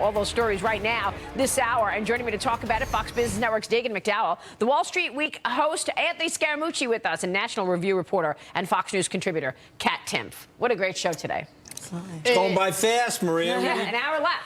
All those stories right now, this hour, and joining me to talk about it, Fox Business Network's Dagen McDowell, the Wall Street Week host Anthony Scaramucci with us, and National Review reporter and Fox News contributor Kat Timpf. What a great show today. It's going by fast, Maria. Yeah, an hour left.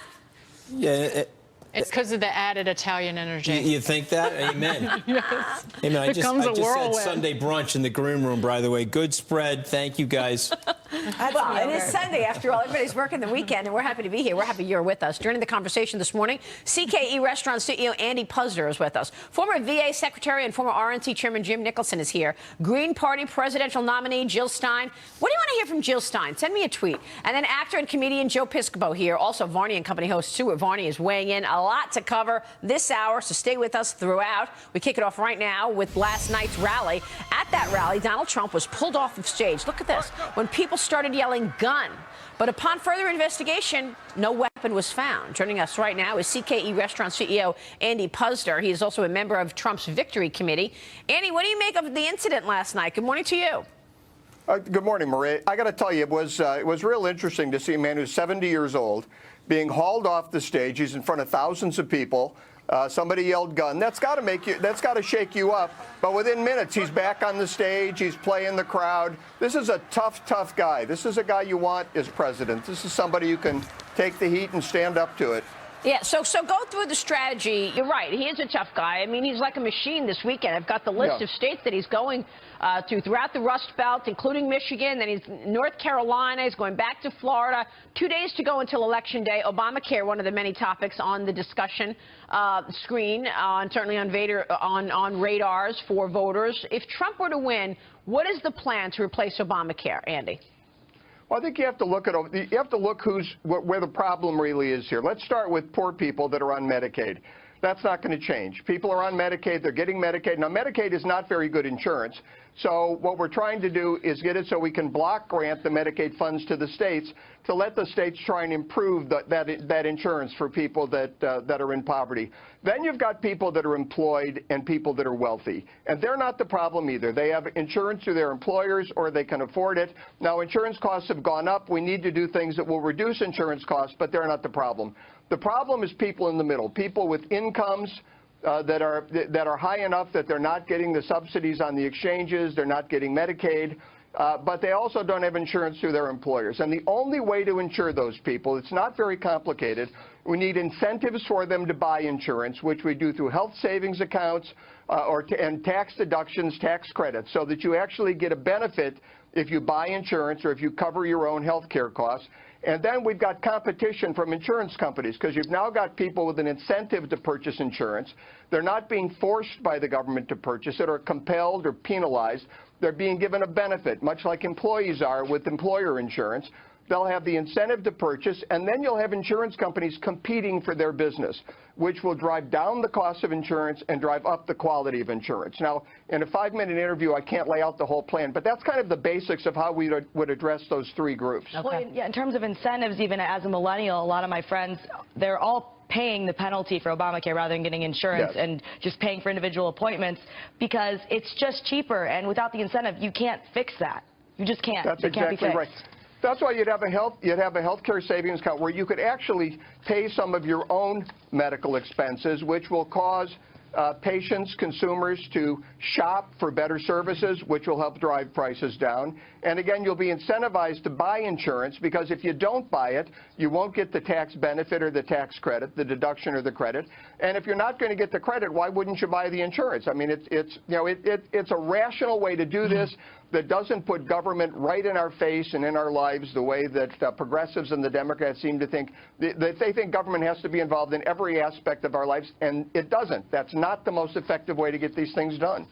Yeah. It's because of the added Italian energy. You think that? Amen. Yes. Amen. I just had whirlwind. Sunday brunch in the green room, by the way. Good spread. Thank you, guys. Well, it is Sunday, after all. Everybody's working the weekend, and we're happy to be here. We're happy you're with us. During the conversation this morning, CKE Restaurant CEO Andy Puzder is with us. Former VA Secretary and former RNC Chairman Jim Nicholson is here. Green Party presidential nominee Jill Stein. What do you want to hear from Jill Stein? Send me a tweet. And then actor and comedian Joe Piscopo here. Also, Varney and Company host Stuart Varney is weighing in. A lot to cover this hour, so stay with us throughout. We kick it off right now with last night's rally. At that rally, Donald Trump was pulled off of stage. Look at this. When people started yelling gun. But upon further investigation, no weapon was found. Joining us right now is CKE Restaurant CEO Andy Puzder. He is also a member of Trump's Victory Committee. Andy, what do you make of the incident last night? Good morning to you. Good morning, Maria. I got to tell you, it was real interesting to see a man who's 70 years old being hauled off the stage. He's in front of thousands of people. Somebody yelled gun. That's got to shake you up. But within minutes, he's back on the stage. He's playing the crowd. This is a tough guy. This is a guy you want as president. This is somebody who can take the heat and stand up to it. Yeah, so go through the strategy. You're right. He is a tough guy. I mean, he's like a machine this weekend. I've got the list of states that he's going throughout the Rust Belt, including Michigan. Then he's North Carolina. He's going back to Florida. 2 days to go until Election Day. Obamacare, one of the many topics on the discussion screen, certainly on radars for voters. If Trump were to win, what is the plan to replace Obamacare, Andy? Well, I think you have to look where the problem really is here. Let's start with poor people that are on Medicaid. That's not going to change. People are on Medicaid. They're getting Medicaid. Now, Medicaid is not very good insurance. So what we're trying to do is get it so we can block grant the Medicaid funds to the states to let the states try and improve that insurance for people that are in poverty. Then you've got people that are employed and people that are wealthy. And they're not the problem either. They have insurance through their employers or they can afford it. Now, insurance costs have gone up. We need to do things that will reduce insurance costs, but they're not the problem. The problem is people in the middle, people with incomes that are high enough that they're not getting the subsidies on the exchanges, they're not getting Medicaid, but they also don't have insurance through their employers. And the only way to insure those people, it's not very complicated. We need incentives for them to buy insurance, which we do through health savings accounts and tax deductions, tax credits, so that you actually get a benefit if you buy insurance or if you cover your own health care costs. And then we've got competition from insurance companies because you've now got people with an incentive to purchase insurance. They're not being forced by the government to purchase it or compelled or penalized. They're being given a benefit, much like employees are with employer insurance. They'll have the incentive to purchase, and then you'll have insurance companies competing for their business, which will drive down the cost of insurance and drive up the quality of insurance. Now, in a 5-minute interview, I can't lay out the whole plan, but that's kind of the basics of how we would address those three groups. Okay. Well, yeah, in terms of incentives, even as a millennial, a lot of my friends, they're all paying the penalty for Obamacare rather than getting insurance and just paying for individual appointments because it's just cheaper, and without the incentive, you can't fix that. You just can't. That's exactly right. That's why you'd have a healthcare savings account where you could actually pay some of your own medical expenses, which will cause patients, consumers to shop for better services, which will help drive prices down. And again, you'll be incentivized to buy insurance because if you don't buy it, you won't get the tax benefit or the tax credit, the deduction or the credit. And if you're not going to get the credit, why wouldn't you buy the insurance? I mean, it's a rational way to do this that doesn't put government right in our face and in our lives the way that progressives and the Democrats seem to think. They think government has to be involved in every aspect of our lives, and it doesn't. That's not the most effective way to get these things done.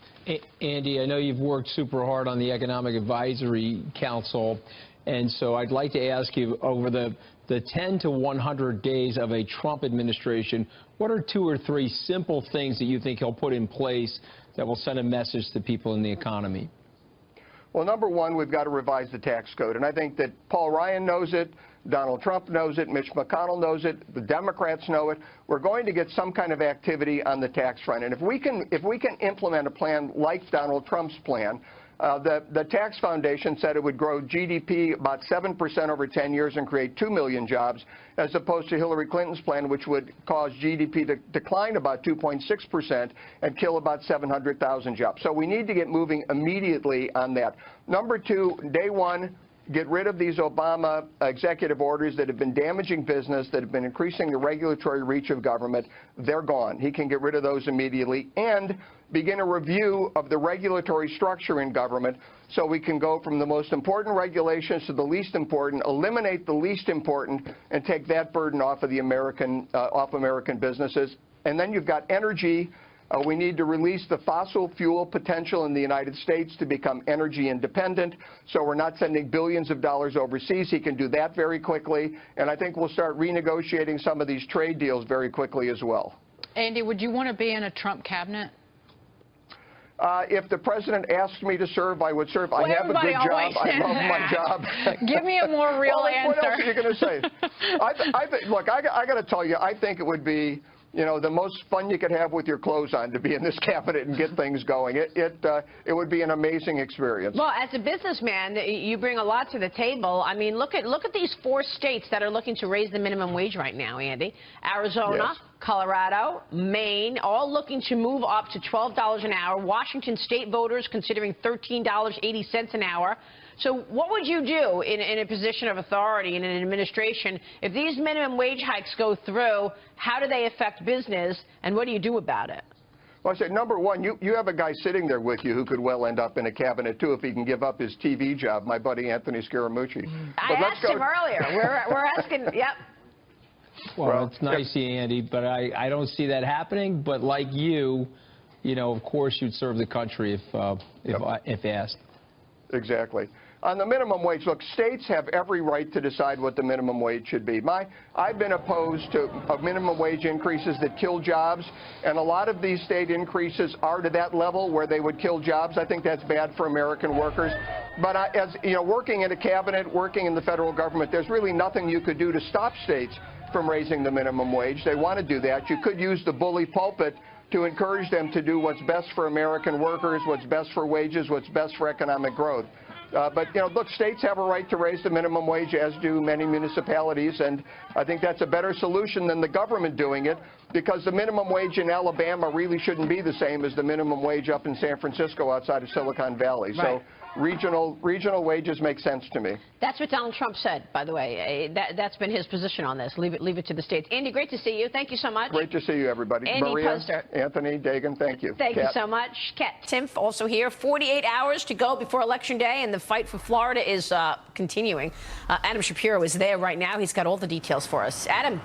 Andy, I know you've worked super hard on the Economic Advisory Council, and so I'd like to ask you, over the 10 to 100 days of a Trump administration, what are 2 or 3 simple things that you think he'll put in place that will send a message to people in the economy? Well, number one, we've got to revise the tax code, and I think that Paul Ryan knows it, Donald Trump knows it, Mitch McConnell knows it, the Democrats know it. We're going to get some kind of activity on the tax front, and if we can implement a plan like Donald Trump's plan, The Tax Foundation said it would grow GDP about 7% over 10 years and create 2 million jobs, as opposed to Hillary Clinton's plan, which would cause GDP to decline about 2.6% and kill about 700,000 jobs. So we need to get moving immediately on that. Number two, day one, get rid of these Obama executive orders that have been damaging business, that have been increasing the regulatory reach of government. They're gone. He can get rid of those immediately and begin a review of the regulatory structure in government so we can go from the most important regulations to the least important, eliminate the least important, and take that burden off of the American businesses. And then you've got energy. We need to release the fossil fuel potential in the United States to become energy independent, so we're not sending billions of dollars overseas. He can do that very quickly, and I think we'll start renegotiating some of these trade deals very quickly as well. Andy, would you want to be in a Trump cabinet? If the president asked me to serve, I would serve. Well, I have a good job. I love that. my job. Give me a more real answer. What else are you going to say? Look, I got to tell you, I think it would be, you know, the most fun you could have with your clothes on to be in this cabinet and get things going. It would be an amazing experience. Well, as a businessman, you bring a lot to the table. I mean, look at these 4 states that are looking to raise the minimum wage right now, Andy. Arizona, Yes. Colorado, Maine, all looking to move up to $12 an hour. Washington state voters considering $13.80 an hour. So what would you do in a position of authority in an administration if these minimum wage hikes go through? How do they affect business, and what do you do about it? Well, I said, number one, you have a guy sitting there with you who could well end up in a cabinet, too, if he can give up his TV job, my buddy Anthony Scaramucci. I asked him earlier. We're asking, yep. Well, it's nice, Andy, but I don't see that happening. But like you know, of course, you'd serve the country if asked. Exactly. On the minimum wage, look, states have every right to decide what the minimum wage should be. I've been opposed to minimum wage increases that kill jobs, and a lot of these state increases are to that level where they would kill jobs. I think that's bad for American workers. But as you know, working in a cabinet, working in the federal government, there's really nothing you could do to stop states from raising the minimum wage. They want to do that. You could use the bully pulpit to encourage them to do what's best for American workers, what's best for wages, what's best for economic growth. But, you know, look, states have a right to raise the minimum wage, as do many municipalities, and I think that's a better solution than the government doing it, because the minimum wage in Alabama really shouldn't be the same as the minimum wage up in San Francisco outside of Silicon Valley. Right. So regional wages make sense to me. That's what Donald Trump said, by the way. That's been his position on this. Leave it to the states. Andy, great to see you. Thank you so much. Great to see you, everybody. Andy Maria, Puzder. Anthony, Dagen, thank you. Thank you so much. Kat Timpf also here. 48 hours to go before Election Day, and the fight for Florida is continuing. Adam Shapiro is there right now. He's got all the details for us. Adam.